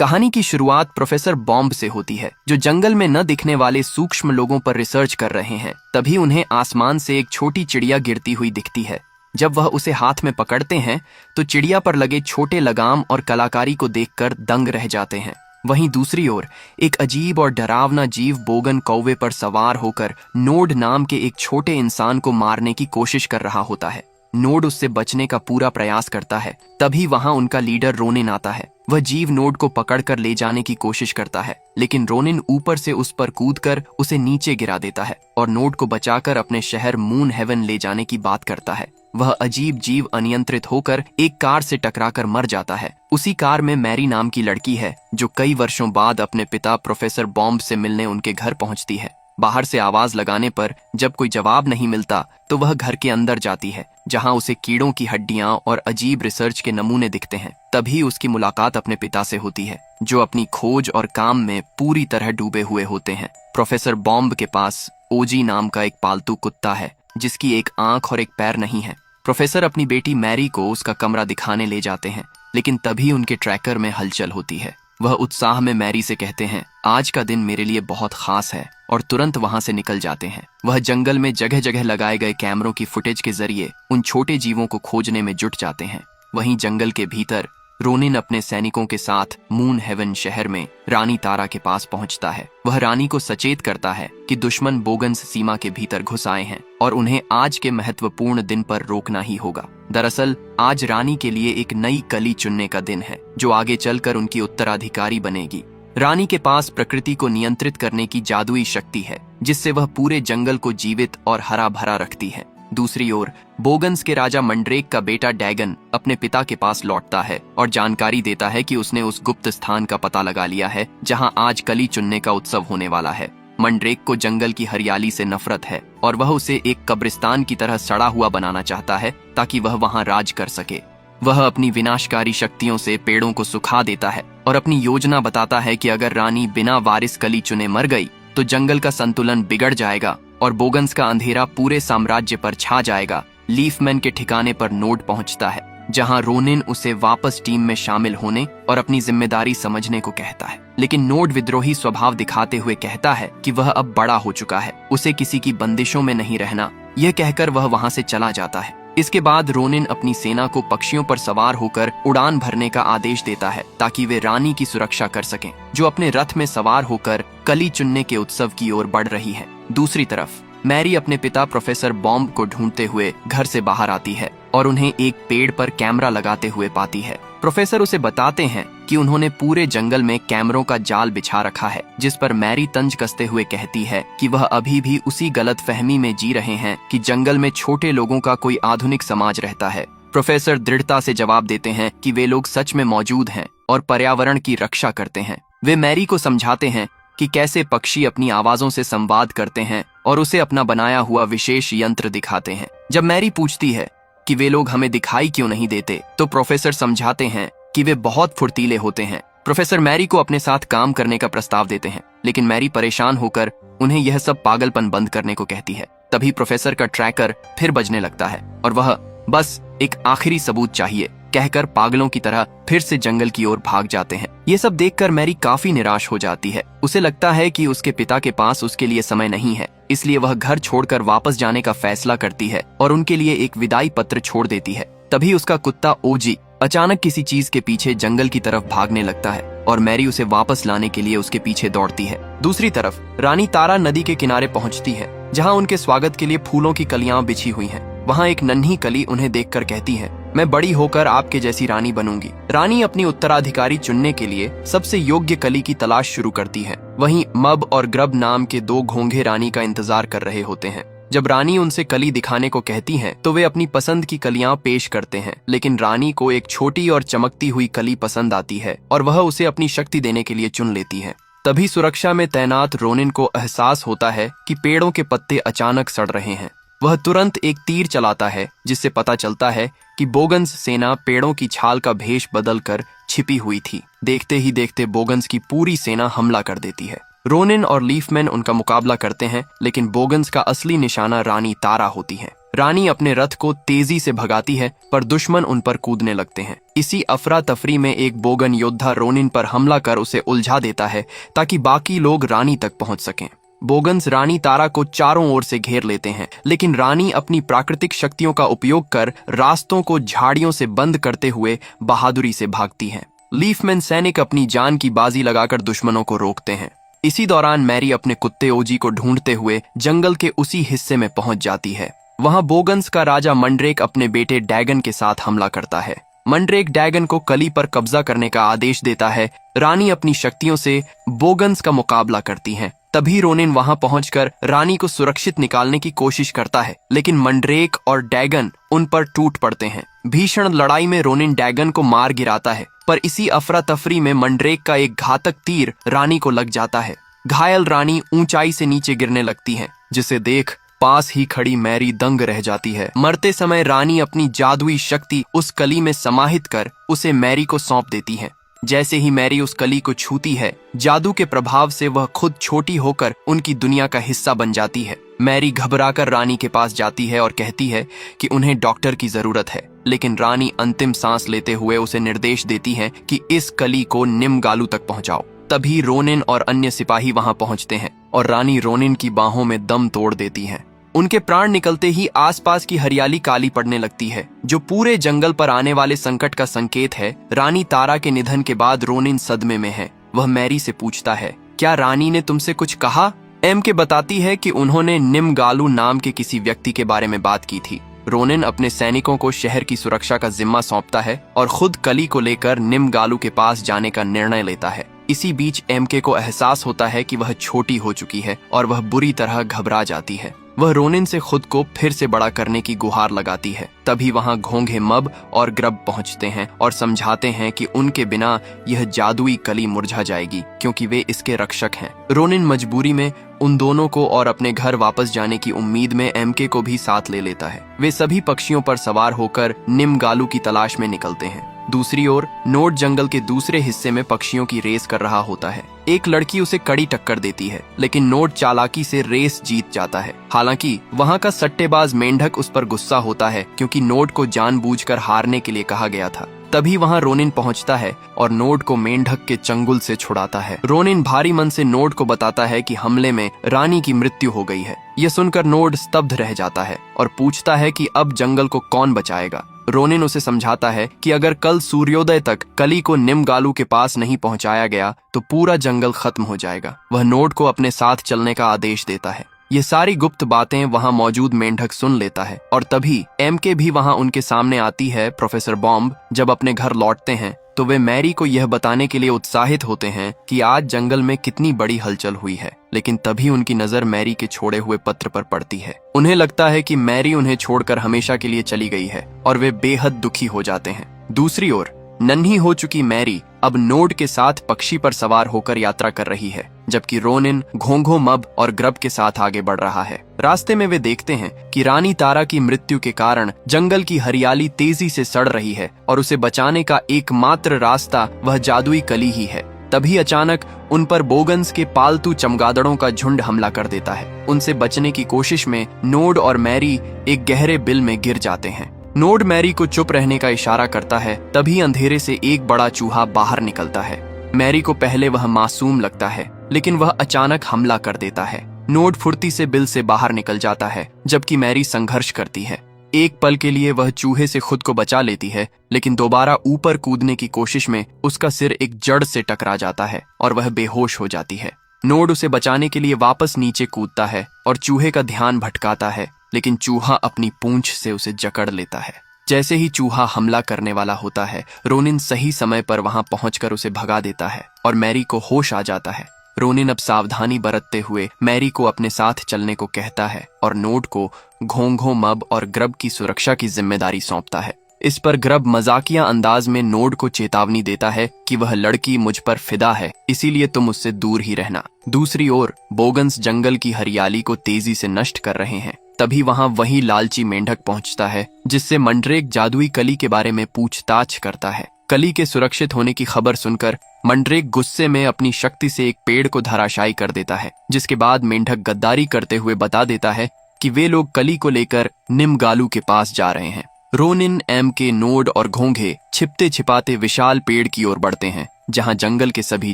कहानी की शुरुआत प्रोफेसर बॉम्ब से होती है, जो जंगल में न दिखने वाले सूक्ष्म लोगों पर रिसर्च कर रहे हैं। तभी उन्हें आसमान से एक छोटी चिड़िया गिरती हुई दिखती है। जब वह उसे हाथ में पकड़ते हैं तो चिड़िया पर लगे छोटे लगाम और कलाकारी को देखकर दंग रह जाते हैं। वहीं दूसरी ओर एक अजीब और डरावना जीव बोगन कौवे पर सवार होकर नोड नाम के एक छोटे इंसान को मारने की कोशिश कर रहा होता है। नोड उससे बचने का पूरा प्रयास करता है। तभी वहां उनका लीडर रोनिन आता है। वह जीव नोड को पकड़कर ले जाने की कोशिश करता है, लेकिन रोनिन ऊपर से उस पर कूदकर उसे नीचे गिरा देता है और नोड को बचाकर अपने शहर मून हेवन ले जाने की बात करता है। वह अजीब जीव अनियंत्रित होकर एक कार से टकराकर मर जाता है। उसी कार में मैरी नाम की लड़की है, जो कई वर्षों बाद अपने पिता प्रोफेसर बॉम्ब से मिलने उनके घर पहुंचती है। बाहर से आवाज लगाने पर जब कोई जवाब नहीं मिलता तो वह घर के अंदर जाती है, जहां उसे कीड़ों की हड्डियां और अजीब रिसर्च के नमूने दिखते हैं। तभी उसकी मुलाकात अपने पिता से होती है, जो अपनी खोज और काम में पूरी तरह डूबे हुए होते हैं। प्रोफेसर बॉम्ब के पास ओजी नाम का एक पालतू कुत्ता है, जिसकी एक आंख और एक पैर नहीं है। प्रोफेसर अपनी बेटी मैरी को उसका कमरा दिखाने ले जाते हैं, लेकिन तभी उनके ट्रैकर में हलचल होती है। वह उत्साह में मैरी से कहते हैं, आज का दिन मेरे लिए बहुत खास है, और तुरंत वहां से निकल जाते हैं। वह जंगल में जगह जगह लगाए गए कैमरों की फुटेज के जरिए उन छोटे जीवों को खोजने में जुट जाते हैं। वहीं जंगल के भीतर रोनिन अपने सैनिकों के साथ मून हेवन शहर में रानी तारा के पास पहुंचता है। वह रानी को सचेत करता है कि दुश्मन बोगन्स सीमा के भीतर घुस आए हैं और उन्हें आज के महत्वपूर्ण दिन पर रोकना ही होगा। दरअसल आज रानी के लिए एक नई कली चुनने का दिन है, जो आगे चलकर उनकी उत्तराधिकारी बनेगी। रानी के पास प्रकृति को नियंत्रित करने की जादुई शक्ति है, जिससे वह पूरे जंगल को जीवित और हरा भरा रखती है। दूसरी ओर बोगन्स के राजा मंड्रेक का बेटा डैगन अपने पिता के पास लौटता है और जानकारी देता है कि उसने उस गुप्त स्थान का पता लगा लिया है, जहां आज कली चुनने का उत्सव होने वाला है। मंड्रेक को जंगल की हरियाली से नफरत है और वह उसे एक कब्रिस्तान की तरह सड़ा हुआ बनाना चाहता है, ताकि वह वहां राज कर सके। वह अपनी विनाशकारी शक्तियों से पेड़ों को सुखा देता है और अपनी योजना बताता है कि अगर रानी बिना वारिस कली चुने मर गई तो जंगल का संतुलन बिगड़ जाएगा और बोगन्स का अंधेरा पूरे साम्राज्य पर छा जाएगा। लीफमैन के ठिकाने पर नोड पहुंचता है, जहां रोनिन उसे वापस टीम में शामिल होने और अपनी जिम्मेदारी समझने को कहता है, लेकिन नोड विद्रोही स्वभाव दिखाते हुए कहता है कि वह अब बड़ा हो चुका है, उसे किसी की बंदिशों में नहीं रहना। यह कहकर वह वहां से चला जाता है। इसके बाद रोनिन अपनी सेना को पक्षियों पर सवार होकर उड़ान भरने का आदेश देता है, ताकि वे रानी की सुरक्षा कर सकें, जो अपने रथ में सवार होकर कली चुनने के उत्सव की ओर बढ़ रही है। दूसरी तरफ मैरी अपने पिता प्रोफेसर बॉम्ब को ढूंढते हुए घर से बाहर आती है और उन्हें एक पेड़ पर कैमरा लगाते हुए पाती है। प्रोफेसर उसे बताते हैं कि उन्होंने पूरे जंगल में कैमरों का जाल बिछा रखा है, जिस पर मैरी तंज कसते हुए कहती है कि वह अभी भी उसी गलतफहमी में जी रहे हैं कि जंगल में छोटे लोगों का कोई आधुनिक समाज रहता है। प्रोफेसर दृढ़ता से जवाब देते हैं कि वे लोग सच में मौजूद हैं और पर्यावरण की रक्षा करते हैं। वे मैरी को समझाते हैं कि कैसे पक्षी अपनी आवाजों से संवाद करते हैं और उसे अपना बनाया हुआ विशेष यंत्र दिखाते हैं। जब मैरी पूछती है कि वे लोग हमें दिखाई क्यों नहीं देते, तो प्रोफेसर समझाते हैं कि वे बहुत फुर्तीले होते हैं। प्रोफेसर मैरी को अपने साथ काम करने का प्रस्ताव देते हैं, लेकिन मैरी परेशान होकर उन्हें यह सब पागलपन बंद करने को कहती है। तभी प्रोफेसर का ट्रैकर फिर बजने लगता है और वह बस एक आखिरी सबूत चाहिए कहकर पागलों की तरह फिर से जंगल की ओर भाग जाते हैं। ये सब देखकर मैरी काफी निराश हो जाती है। उसे लगता है कि उसके पिता के पास उसके लिए समय नहीं है, इसलिए वह घर छोड़कर वापस जाने का फैसला करती है और उनके लिए एक विदाई पत्र छोड़ देती है। तभी उसका कुत्ता ओजी अचानक किसी चीज के पीछे जंगल की तरफ भागने लगता है और मैरी उसे वापस लाने के लिए उसके पीछे दौड़ती है। दूसरी तरफ रानी तारा नदी के किनारे पहुंचती है, जहां उनके स्वागत के लिए फूलों की कलियां बिछी हुई हैं। वहां एक नन्ही कली उन्हें देखकर कहती है, मैं बड़ी होकर आपके जैसी रानी बनूंगी। रानी अपनी उत्तराधिकारी चुनने के लिए सबसे योग्य कली की तलाश शुरू करती है। वहीं मब और ग्रब नाम के दो घोंघे रानी का इंतजार कर रहे होते हैं। जब रानी उनसे कली दिखाने को कहती हैं, तो वे अपनी पसंद की कलियां पेश करते हैं, लेकिन रानी को एक छोटी और चमकती हुई कली पसंद आती है और वह उसे अपनी शक्ति देने के लिए चुन लेती है। तभी सुरक्षा में तैनात रोनिन को एहसास होता है कि पेड़ों के पत्ते अचानक सड़ रहे हैं। वह तुरंत एक तीर चलाता है, जिससे पता चलता है कि बोगन्स सेना पेड़ों की छाल का भेष बदलकर छिपी हुई थी। देखते ही देखते बोगन्स की पूरी सेना हमला कर देती है। रोनिन और लीफमैन उनका मुकाबला करते हैं, लेकिन बोगन्स का असली निशाना रानी तारा होती है। रानी अपने रथ को तेजी से भगाती है, पर दुश्मन उन पर कूदने लगते हैं। इसी अफरा तफरी में एक बोगन योद्धा रोनिन पर हमला कर उसे उलझा देता है ताकि बाकी लोग रानी तक पहुंच सकें। बोगन्स रानी तारा को चारों ओर से घेर लेते हैं, लेकिन रानी अपनी प्राकृतिक शक्तियों का उपयोग कर रास्तों को झाड़ियों से बंद करते हुए बहादुरी से भागती हैं। लीफमैन सैनिक अपनी जान की बाजी लगाकर दुश्मनों को रोकते हैं। इसी दौरान मैरी अपने कुत्ते ओजी को ढूंढते हुए जंगल के उसी हिस्से में पहुंच जाती है। वहां बोगन्स का राजा मंड्रेक अपने बेटे डैगन के साथ हमला करता है। मंड्रेक डैगन को कली पर कब्जा करने का आदेश देता है। रानी अपनी शक्तियों से बोगन्स का मुकाबला करती हैं। तभी रोनिन वहां पहुंचकर रानी को सुरक्षित निकालने की कोशिश करता है, लेकिन मंड्रेक और डैगन उन पर टूट पड़ते हैं। भीषण लड़ाई में रोनिन डैगन को मार गिराता है, पर इसी अफरा तफरी में मंड्रेक का एक घातक तीर रानी को लग जाता है। घायल रानी ऊंचाई से नीचे गिरने लगती है, जिसे देख पास ही खड़ी मैरी दंग रह जाती है। मरते समय रानी अपनी जादुई शक्ति उस कली में समाहित कर उसे मैरी को सौंप देती है। जैसे ही मैरी उस कली को छूती है, जादू के प्रभाव से वह खुद छोटी होकर उनकी दुनिया का हिस्सा बन जाती है। मैरी घबराकर रानी के पास जाती है और कहती है कि उन्हें डॉक्टर की जरूरत है, लेकिन रानी अंतिम सांस लेते हुए उसे निर्देश देती है कि इस कली को निमगालू तक पहुंचाओ। तभी रोनिन और अन्य सिपाही वहां पहुंचते हैं और रानी रोनिन की बाहों में दम तोड़ देती है। उनके प्राण निकलते ही आसपास की हरियाली काली पड़ने लगती है, जो पूरे जंगल पर आने वाले संकट का संकेत है। रानी तारा के निधन के बाद रोनिन सदमे में है। वह मैरी से पूछता है, क्या रानी ने तुमसे कुछ कहा? एम के बताती है कि उन्होंने निमगालू नाम के किसी व्यक्ति के बारे में बात की थी। रोनिन अपने सैनिकों को शहर की सुरक्षा का जिम्मा सौंपता है और खुद कली को लेकर निमगालू के पास जाने का निर्णय लेता है। इसी बीच एमके को एहसास होता है कि वह छोटी हो चुकी है और वह बुरी तरह घबरा जाती है। वह रोनिन से खुद को फिर से बड़ा करने की गुहार लगाती है। तभी वहां घोंघे मब और ग्रब पहुंचते हैं और समझाते हैं कि उनके बिना यह जादुई कली मुरझा जाएगी, क्योंकि वे इसके रक्षक हैं। रोनिन मजबूरी में उन दोनों को और अपने घर वापस जाने की उम्मीद में एमके को भी साथ ले लेता है। वे सभी पक्षियों पर सवार होकर निमगालू की तलाश में निकलते हैं। दूसरी ओर नोड जंगल के दूसरे हिस्से में पक्षियों की रेस कर रहा होता है। एक लड़की उसे कड़ी टक्कर देती है, लेकिन नोड चालाकी से रेस जीत जाता है। हालांकि वहां का सट्टेबाज मेंढक उस पर गुस्सा होता है, क्योंकि नोड को जानबूझकर हारने के लिए कहा गया था। तभी वहां रोनिन पहुंचता है और नोड को मेंढक के चंगुल से छुड़ाता है। रोनिन भारी मन से नोड को बताता है कि हमले में रानी की मृत्यु हो गई है। यह सुनकर नोड स्तब्ध रह जाता है और पूछता है कि अब जंगल को कौन बचाएगा। रोनिन उसे समझाता है कि अगर कल सूर्योदय तक कली को निमगालू के पास नहीं पहुंचाया गया तो पूरा जंगल खत्म हो जाएगा। वह नोड को अपने साथ चलने का आदेश देता है। ये सारी गुप्त बातें वहां मौजूद मेंढक सुन लेता है और तभी एमके भी वहां उनके सामने आती है। प्रोफेसर बॉम्ब जब अपने घर लौटते हैं तो वे मैरी को यह बताने के लिए उत्साहित होते हैं कि आज जंगल में कितनी बड़ी हलचल हुई है, लेकिन तभी उनकी नजर मैरी के छोड़े हुए पत्र पर पड़ती है। उन्हें लगता है कि मैरी उन्हें छोड़कर हमेशा के लिए चली गई है और वे बेहद दुखी हो जाते हैं। दूसरी ओर नन्ही हो चुकी मैरी अब नोड के साथ पक्षी पर सवार होकर यात्रा कर रही है, जबकि रोनिन घोंघो मब और ग्रब के साथ आगे बढ़ रहा है। रास्ते में वे देखते हैं कि रानी तारा की मृत्यु के कारण जंगल की हरियाली तेजी से सड़ रही है और उसे बचाने का एकमात्र रास्ता वह जादुई कली ही है। तभी अचानक उन पर बोगन्स के पालतू चमगादड़ों का झुंड हमला कर देता है। उनसे बचने की कोशिश में नोड और मैरी एक गहरे बिल में गिर जाते हैं। नोड मैरी को चुप रहने का इशारा करता है। तभी अंधेरे से एक बड़ा चूहा बाहर निकलता है। मैरी को पहले वह मासूम लगता है, लेकिन वह अचानक हमला कर देता है। नोड फुर्ती से बिल से बाहर निकल जाता है, जबकि मैरी संघर्ष करती है। एक पल के लिए वह चूहे से खुद को बचा लेती है, लेकिन दोबारा ऊपर कूदने की कोशिश में उसका सिर एक जड़ से टकरा जाता है और वह बेहोश हो जाती है। नोड उसे बचाने के लिए वापस नीचे कूदता है और चूहे का ध्यान भटकाता है, लेकिन चूहा अपनी पूंछ से उसे जकड़ लेता है। जैसे ही चूहा हमला करने वाला होता है, रोनिन सही समय पर वहां पहुंचकर उसे भगा देता है और मैरी को होश आ जाता है। रोनिन अब सावधानी बरतते हुए मैरी को अपने साथ चलने को कहता है और नोड को घोंघो मब और ग्रब की सुरक्षा की जिम्मेदारी सौंपता है। इस पर ग्रब मजाकिया अंदाज में नोड को चेतावनी देता है कि वह लड़की मुझ पर फिदा है, इसीलिए तुम उससे दूर ही रहना। दूसरी ओर बोगन्स जंगल की हरियाली को तेजी से नष्ट कर रहे हैं। तभी वहां वही लालची मेंढक पहुंचता है, जिससे मंड्रेक जादुई कली के बारे में पूछताछ करता है। कली के सुरक्षित होने की खबर सुनकर मंड्रेक गुस्से में अपनी शक्ति से एक पेड़ को धराशायी कर देता है, जिसके बाद मेंढक गद्दारी करते हुए बता देता है कि वे लोग कली को लेकर निमगालू के पास जा रहे हैं। रोनिन, एम के, नोड और घोंघे छिपते छिपाते विशाल पेड़ की ओर बढ़ते हैं, जहां जंगल के सभी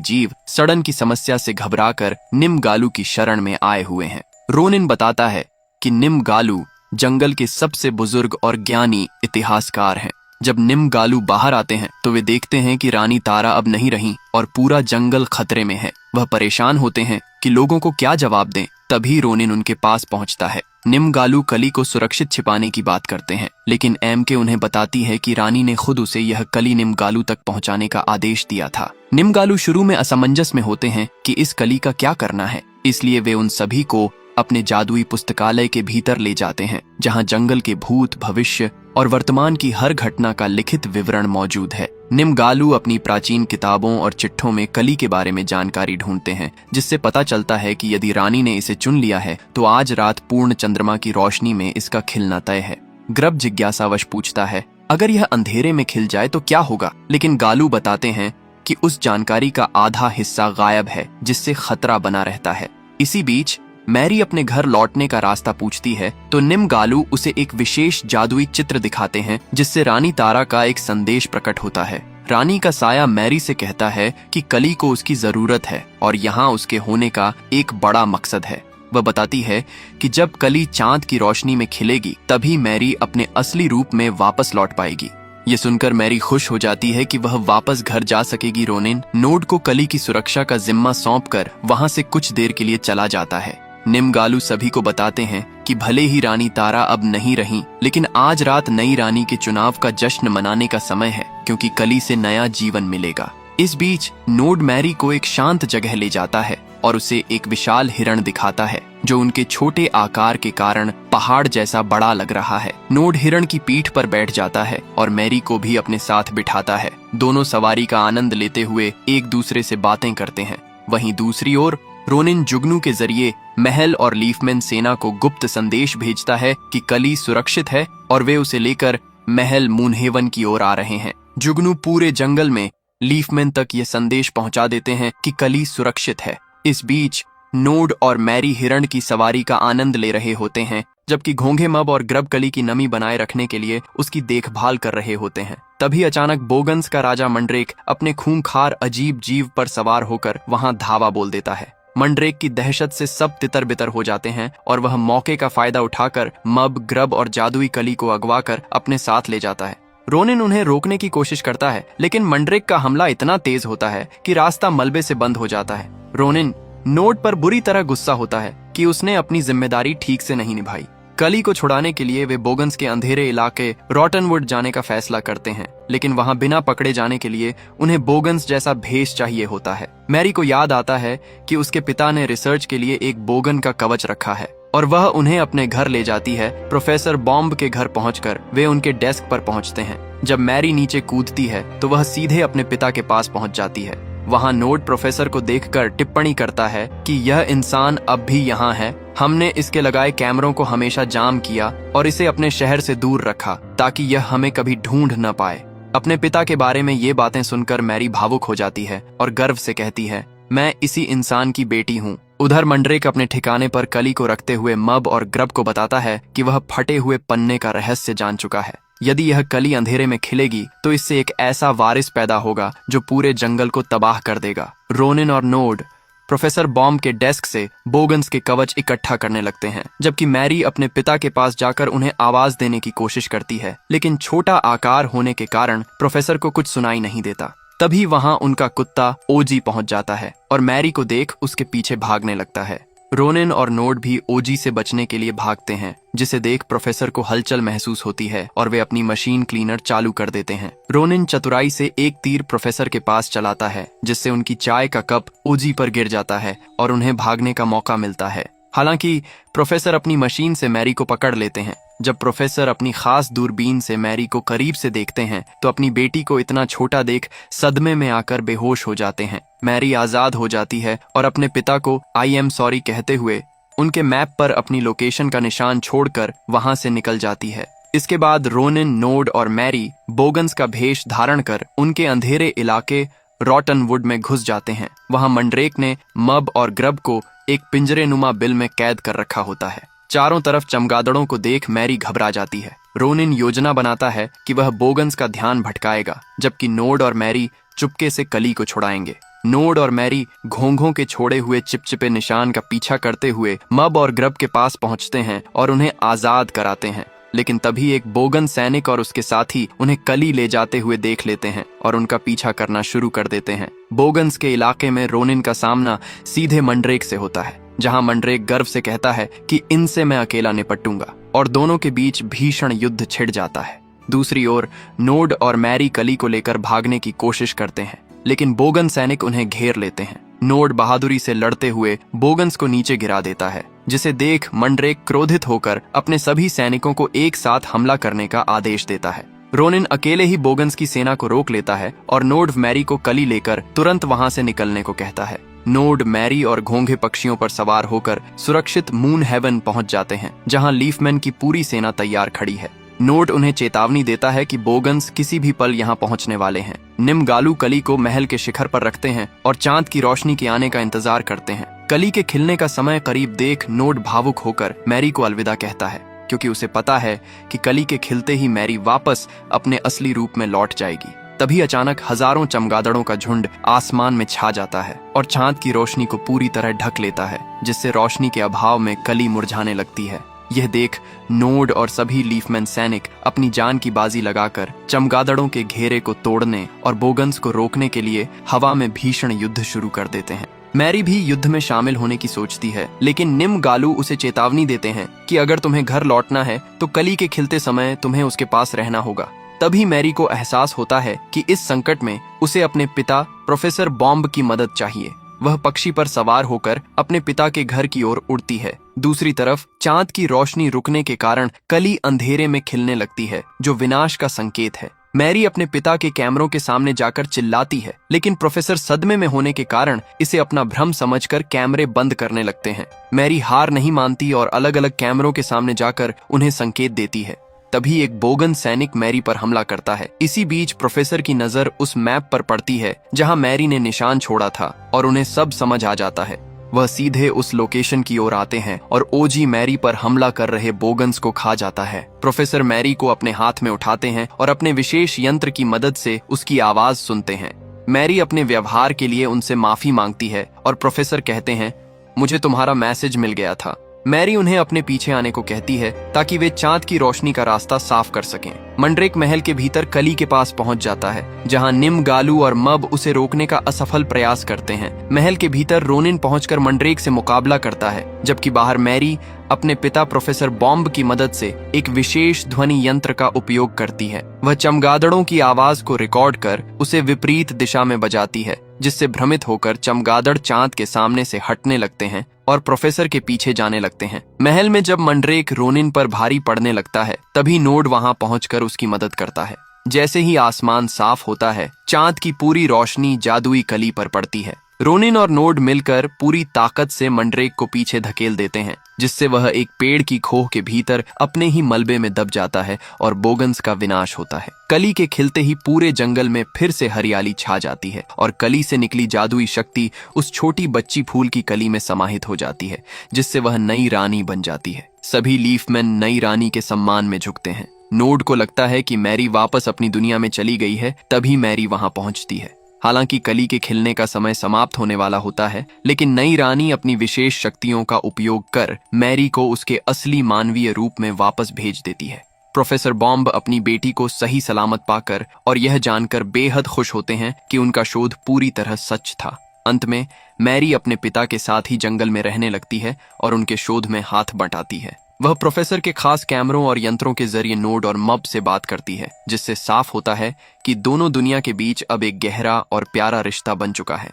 जीव सड़न की समस्या से घबराकर निमगालू की शरण में आए हुए हैं। रोनिन बताता है कि निमगालू जंगल के सबसे बुजुर्ग और ज्ञानी इतिहासकार हैं। जब निमगालू बाहर आते हैं तो वे देखते हैं कि रानी तारा अब नहीं रही और पूरा जंगल खतरे में है। वह परेशान होते हैं कि लोगों को क्या जवाब दें। तभी रोनिन उनके पास पहुंचता है। निमगालू कली को सुरक्षित छिपाने की बात करते हैं, लेकिन एम के उन्हें बताती है कि रानी ने खुद उसे यह कली निमगालू तक पहुंचाने का आदेश दिया था। निमगालू शुरू में असमंजस में होते हैं कि इस कली का क्या करना है, इसलिए वे उन सभी को अपने जादुई पुस्तकालय के भीतर ले जाते हैं, जहां जंगल के भूत, भविष्य और वर्तमान की हर घटना का लिखित विवरण मौजूद है। निमगालू अपनी प्राचीन किताबों और चिट्ठों में कली के बारे में जानकारी ढूंढते हैं, जिससे पता चलता है कि यदि रानी ने इसे चुन लिया है तो आज रात पूर्ण चंद्रमा की रोशनी में इसका खिलना तय है। ग्रब जिज्ञासावश पूछता है, अगर यह अंधेरे में खिल जाए तो क्या होगा? लेकिन गालू बताते हैं कि उस जानकारी का आधा हिस्सा गायब है, जिससे खतरा बना रहता है। इसी बीच मैरी अपने घर लौटने का रास्ता पूछती है तो निमगालू उसे एक विशेष जादुई चित्र दिखाते हैं, जिससे रानी तारा का एक संदेश प्रकट होता है। रानी का साया मैरी से कहता है कि कली को उसकी जरूरत है और यहाँ उसके होने का एक बड़ा मकसद है। वह बताती है कि जब कली चांद की रोशनी में खिलेगी तभी मैरी अपने असली रूप में वापस लौट पाएगी। ये सुनकर मैरी खुश हो जाती है कि वह वापस घर जा सकेगी। रोनिन नोड को कली की सुरक्षा का जिम्मा सौंपकर वहां से कुछ देर के लिए चला जाता है। निमगालू सभी को बताते हैं कि भले ही रानी तारा अब नहीं रही, लेकिन आज रात नई रानी के चुनाव का जश्न मनाने का समय है, क्योंकि कली से नया जीवन मिलेगा। इस बीच नोड मैरी को एक शांत जगह ले जाता है और उसे एक विशाल हिरण दिखाता है, जो उनके छोटे आकार के कारण पहाड़ जैसा बड़ा लग रहा है। नोड हिरण की पीठ पर बैठ जाता है और मैरी को भी अपने साथ बिठाता है। दोनों सवारी का आनंद लेते हुए एक दूसरे से बातें करते हैं। वहीं दूसरी ओर रोनिन जुगनू के जरिए महल और लीफमैन सेना को गुप्त संदेश भेजता है कि कली सुरक्षित है और वे उसे लेकर महल मूनहेवन की ओर आ रहे हैं। जुगनू पूरे जंगल में लीफमैन तक ये संदेश पहुंचा देते हैं कि कली सुरक्षित है। इस बीच नोड और मैरी हिरण की सवारी का आनंद ले रहे होते हैं, जबकि घोंघे मब और ग्रब कली की नमी बनाए रखने के लिए उसकी देखभाल कर रहे होते हैं। तभी अचानक बोगन्स का राजा मंड्रेक अपने खूंखार अजीब जीव पर सवार होकर वहां धावा बोल देता है। मंड्रेक की दहशत से सब तितर बितर हो जाते हैं और वह मौके का फायदा उठाकर मब, ग्रब और जादुई कली को अगवा कर अपने साथ ले जाता है। रोनिन उन्हें रोकने की कोशिश करता है, लेकिन मंड्रेक का हमला इतना तेज होता है कि रास्ता मलबे से बंद हो जाता है। रोनिन नोड पर बुरी तरह गुस्सा होता है कि उसने अपनी जिम्मेदारी ठीक से नहीं निभाई। कली को छुड़ाने के लिए वे बोगन्स के अंधेरे इलाके रॉटनवुड जाने का फैसला करते हैं, लेकिन वहां बिना पकड़े जाने के लिए उन्हें बोगन्स जैसा भेष चाहिए होता है। मैरी को याद आता है कि उसके पिता ने रिसर्च के लिए एक बोगन का कवच रखा है और वह उन्हें अपने घर ले जाती है। प्रोफेसर बॉम्ब के घर पहुंचकर वे उनके डेस्क पर पहुंचते हैं। जब मैरी नीचे कूदती है तो वह सीधे अपने पिता के पास पहुंच जाती है। वहां नोड प्रोफेसर को देखकर टिप्पणी करता है कि यह इंसान अब भी यहाँ है। हमने इसके लगाए कैमरों को हमेशा जाम किया और इसे अपने शहर से दूर रखा ताकि यह हमें कभी ढूंढ न पाए। अपने पिता के बारे में ये बातें सुनकर मैरी भावुक हो जाती है और गर्व से कहती है, मैं इसी इंसान की बेटी हूँ। उधर मंड्रेक अपने ठिकाने पर कली को रखते हुए मब और ग्रब को बताता है कि वह फटे हुए पन्ने का रहस्य जान चुका है। यदि यह कली अंधेरे में खिलेगी तो इससे एक ऐसा वारिस पैदा होगा जो पूरे जंगल को तबाह कर देगा। रोनिन और नोड प्रोफेसर बॉम्ब के डेस्क से बोगन्स के कवच इकट्ठा करने लगते हैं, जबकि मैरी अपने पिता के पास जाकर उन्हें आवाज देने की कोशिश करती है, लेकिन छोटा आकार होने के कारण प्रोफेसर को कुछ सुनाई नहीं देता। तभी वहां उनका कुत्ता ओजी पहुंच जाता है और मैरी को देख उसके पीछे भागने लगता है। रोनिन और नोड भी ओजी से बचने के लिए भागते हैं, जिसे देख प्रोफेसर को हलचल महसूस होती है और वे अपनी मशीन क्लीनर चालू कर देते हैं। रोनिन चतुराई से एक तीर प्रोफेसर के पास चलाता है, जिससे उनकी चाय का कप ओजी पर गिर जाता है और उन्हें भागने का मौका मिलता है। हालांकि प्रोफेसर अपनी मशीन से मैरी को पकड़ लेते हैं। जब प्रोफेसर अपनी खास दूरबीन से मैरी को करीब से देखते हैं तो अपनी बेटी को इतना छोटा देख सदमे में आकर बेहोश हो जाते हैं। मैरी आजाद हो जाती है और अपने पिता को आई एम सॉरी कहते हुए उनके मैप पर अपनी लोकेशन का निशान छोड़कर वहां से निकल जाती है। इसके बाद रोनिन, नोड और मैरी बोगन्स का भेष धारण कर उनके अंधेरे इलाके रॉटनवुड में घुस जाते हैं। वहां मंड्रेक ने मब और ग्रब को एक पिंजरे नुमा बिल में कैद कर रखा होता है। चारों तरफ चमगादड़ों को देख मैरी घबरा जाती है। रोनिन योजना बनाता है कि वह बोगन्स का ध्यान भटकाएगा, जबकि नोड और मैरी चुपके से कली को छुड़ाएंगे। नोड और मैरी घोंघों के छोड़े हुए चिपचिपे निशान का पीछा करते हुए मब और ग्रब के पास पहुंचते हैं और उन्हें आजाद कराते हैं। लेकिन तभी एक बोगन सैनिक और उसके साथी उन्हें कली ले जाते हुए देख लेते हैं और उनका पीछा करना शुरू कर देते हैं। बोगन्स के इलाके में रोनिन का सामना सीधे मंड्रेक से होता है, जहां मंड्रेक गर्व से कहता है कि इनसे मैं अकेला निपटूंगा, और दोनों के बीच भीषण युद्ध छिड़ जाता है। दूसरी ओर नोड और मैरी कली को लेकर भागने की कोशिश करते हैं, लेकिन बोगन सैनिक उन्हें घेर लेते हैं। नोड बहादुरी से लड़ते हुए बोगन्स को नीचे गिरा देता है, जिसे देख मंड्रेक क्रोधित होकर अपने सभी सैनिकों को एक साथ हमला करने का आदेश देता है। रोनिन अकेले ही बोगन्स की सेना को रोक लेता है और नोड मैरी को कली लेकर तुरंत वहां से निकलने को कहता है। नोड मैरी और घोंघे पक्षियों पर सवार होकर सुरक्षित मून हेवन पहुंच जाते हैं, जहां लीफमैन की पूरी सेना तैयार खड़ी है। नोड उन्हें चेतावनी देता है कि बोगन्स किसी भी पल यहाँ पहुंचने वाले हैं। निमगालू कली को महल के शिखर पर रखते हैं और चांद की रोशनी के आने का इंतजार करते हैं। कली के खिलने का समय करीब देख नोड भावुक होकर मैरी को अलविदा कहता है, क्योंकि उसे पता है कि कली के खिलते ही मैरी वापस अपने असली रूप में लौट जाएगी। तभी अचानक हजारों चमगादड़ों का झुंड आसमान में छा जाता है और चांद की रोशनी को पूरी तरह ढक लेता है, जिससे रोशनी के अभाव में कली मुरझाने लगती है। यह देख नोड और सभी लीफमैन सैनिक अपनी जान की बाजी लगाकर चमगादड़ों के घेरे को तोड़ने और बोगन्स को रोकने के लिए हवा में भीषण युद्ध शुरू कर देते हैं। मैरी भी युद्ध में शामिल होने की सोचती है, लेकिन निमगालू उसे चेतावनी देते हैं कि अगर तुम्हें घर लौटना है तो कली के खिलते समय तुम्हें उसके पास रहना होगा। तभी मैरी को एहसास होता है कि इस संकट में उसे अपने पिता प्रोफेसर बॉम्ब की मदद चाहिए। वह पक्षी पर सवार होकर अपने पिता के घर की ओर उड़ती है। दूसरी तरफ चांद की रोशनी रुकने के कारण कली अंधेरे में खिलने लगती है, जो विनाश का संकेत है। मैरी अपने पिता के कैमरों के सामने जाकर चिल्लाती है, लेकिन प्रोफेसर सदमे में होने के कारण इसे अपना भ्रम समझकर कैमरे बंद करने लगते हैं। मैरी हार नहीं मानती और अलग अलग कैमरों के सामने जाकर उन्हें संकेत देती है। तभी एक बोगन सैनिक मैरी पर हमला करता है। इसी बीच प्रोफेसर की नजर उस मैप पर पड़ती है जहां मैरी ने निशान छोड़ा था और उन्हें सब समझ आ जाता है। वह सीधे उस लोकेशन की ओर आते हैं और ओजी मैरी पर हमला कर रहे बोगन्स को खा जाता है। प्रोफेसर मैरी को अपने हाथ में उठाते हैं और अपने विशेष यंत्र की मदद से उसकी आवाज सुनते हैं। मैरी अपने व्यवहार के लिए उनसे माफी मांगती है और प्रोफेसर कहते हैं, मुझे तुम्हारा मैसेज मिल गया था। मैरी उन्हें अपने पीछे आने को कहती है ताकि वे चांद की रोशनी का रास्ता साफ कर सकें। मंड्रेक महल के भीतर कली के पास पहुंच जाता है, जहां निमगालू और मब उसे रोकने का असफल प्रयास करते हैं। महल के भीतर रोनिन पहुंचकर मंड्रेक से मुकाबला करता है, जबकि बाहर मैरी अपने पिता प्रोफेसर बॉम्ब की मदद से एक विशेष ध्वनि यंत्र का उपयोग करती है। वह चमगादड़ों की आवाज को रिकॉर्ड कर उसे विपरीत दिशा में बजाती है, जिससे भ्रमित होकर चमगादड़ चांद के सामने से हटने लगते हैं और प्रोफेसर के पीछे जाने लगते हैं। महल में जब मंड्रेक रोनिन पर भारी पड़ने लगता है, तभी नोड वहां पहुंचकर उसकी मदद करता है। जैसे ही आसमान साफ होता है, चांद की पूरी रोशनी जादुई कली पर पड़ती है। रोनिन और नोड मिलकर पूरी ताकत से मंड्रेक को पीछे धकेल देते हैं, जिससे वह एक पेड़ की खोह के भीतर अपने ही मलबे में दब जाता है और बोगन्स का विनाश होता है। कली के खिलते ही पूरे जंगल में फिर से हरियाली छा जाती है और कली से निकली जादुई शक्ति उस छोटी बच्ची फूल की कली में समाहित हो जाती है, जिससे वह नई रानी बन जाती है। सभी लीफमैन नई रानी के सम्मान में झुकते हैं। नोड को लगता है कि मैरी वापस अपनी दुनिया में चली गई है, तभी मैरी वहां पहुंचती है। हालांकि कली के खिलने का समय समाप्त होने वाला होता है, लेकिन नई रानी अपनी विशेष शक्तियों का उपयोग कर मैरी को उसके असली मानवीय रूप में वापस भेज देती है। प्रोफेसर बॉम्ब अपनी बेटी को सही सलामत पाकर और यह जानकर बेहद खुश होते हैं कि उनका शोध पूरी तरह सच था। अंत में मैरी अपने पिता के साथ ही जंगल में रहने लगती है और उनके शोध में हाथ बंटाती है। वह प्रोफेसर के खास कैमरों और यंत्रों के जरिए नोड और मब से बात करती है, जिससे साफ होता है कि दोनों दुनिया के बीच अब एक गहरा और प्यारा रिश्ता बन चुका है।